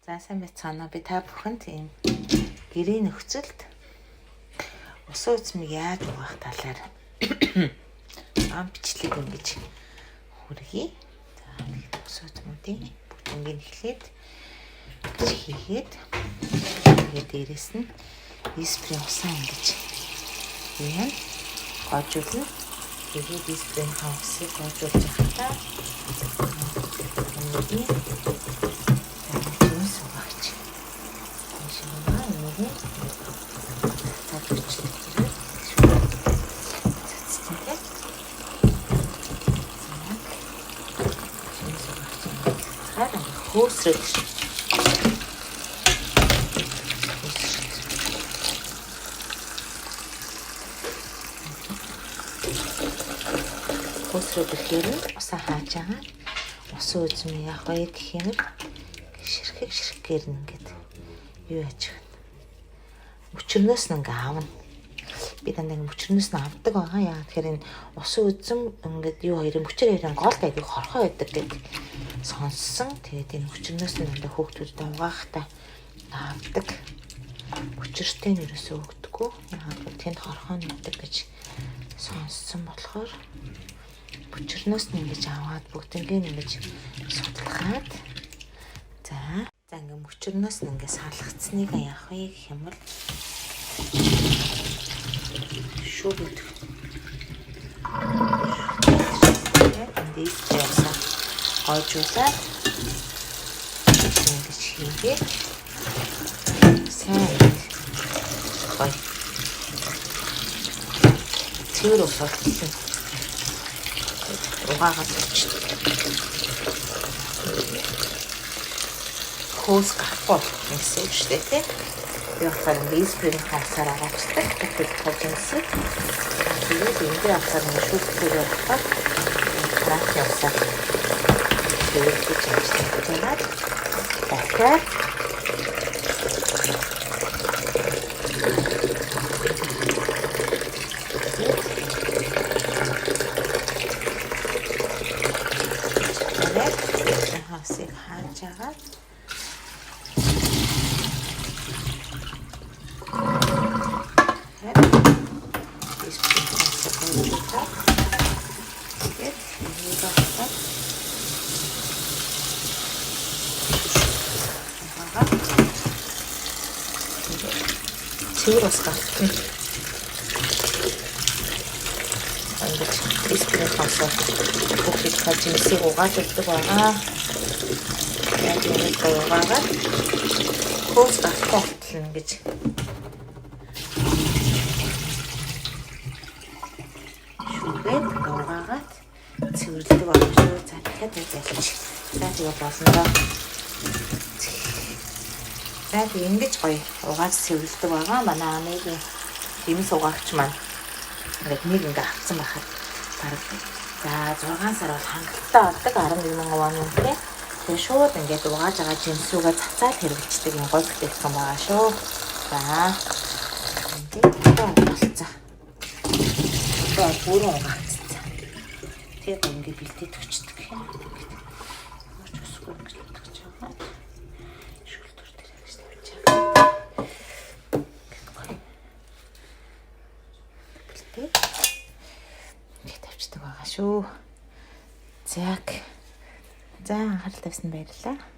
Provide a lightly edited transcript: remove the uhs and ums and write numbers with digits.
За сайн байцгаана. Би та бүхэнд энэ гэрээ нөхцөлд усан үзмийг яаж угаах талаар бичлэг ингэж хүргэе. За нэг усан үзмүүдийн бүгднийг эхлээд хийгээд дээрэс нь спрей усаа ингэж юм гожуулна. Тэгээд спрей усыг гожуулж явахдаа энэ хөөсрөж ихээр усаа хааж байгаа. Усан үзмээ яах вэ гэхээр ширхгээр ингээд юу яаж гэнэ. Мөчрнөөс нь ингээ аавна. Би дандаа мөчрнөөс нь авдаг байгаа. Яа тэгэхээр энэ усан үзм ингээд юу хоёрын мөчр хоёрын гол айгүй хорхоо байдаг гэдэг сонссон. Тэгээд энэ мөчрнөөс нь дандаа хөөгтүүд угаахтаа авдаг. Мөчртэй нь ерөөсөө өгдөггүй. Яагаад тэнд хорхоо нэгдэг гэж сонссон болохоор мөчрнөөс нь ингэж аваад бүгднийг ингэж судлахад за ингээ мөчрнөөс нь ингээ салгацсныг яах вэ гэх юм бол шүүгүүд эндээс яасан гойжуулаад ингэж хийгээд сайн гой цэвэр усалсан угаагаад өчтөг. Хөөс гахгүй гэсэн үг шүү дээ тийм. Би болохоор спрей хавсаар аваачдаг. Тэгэхээр товчонсыг тэгээд энэ авсаар нь шүүхтээр явахад наад явсаар тэгээд чичээд дахиад хасыг хааж байгаа. Цэвэр ус гаргах. Ингэж спрей хасаа бүгд хажимсыг угаажуулдаг байгаа. Яг энэ угаагаад хөөс гарахгүй болтол ингэж шүүгээд угаагаад цэвэрлэдэг байгаа шүү. За дахиад залж. За тэгээ болно доо. За тэгээ ингэж гоё угааж цэвэрлэдэг байгаа. Манай амигийн дэмс угаагч маань нэг ингээ авцсан байхад бараг за 6 сар бол хангалттай авдаг 11,000 вон үнэтэй. Тэгээ шууд ингээд угааж байгаа жимсүүгээ цацаал хэрэглэждэг юм гоё бүтээгдэхүүн байгаа шүү. За ингээд болцоо. Одоо бүрэн угаацсан. Тэгээд ингээд бэлдээд өчтдөг юм. Орч усгүй гэж бодож байгаа. Шүлтүр дээр гэж тавьж байгаа. Бэлдээд ингээд тавьчихдаг байгаа шүү. За анхаарал тавьсан баярлалаа.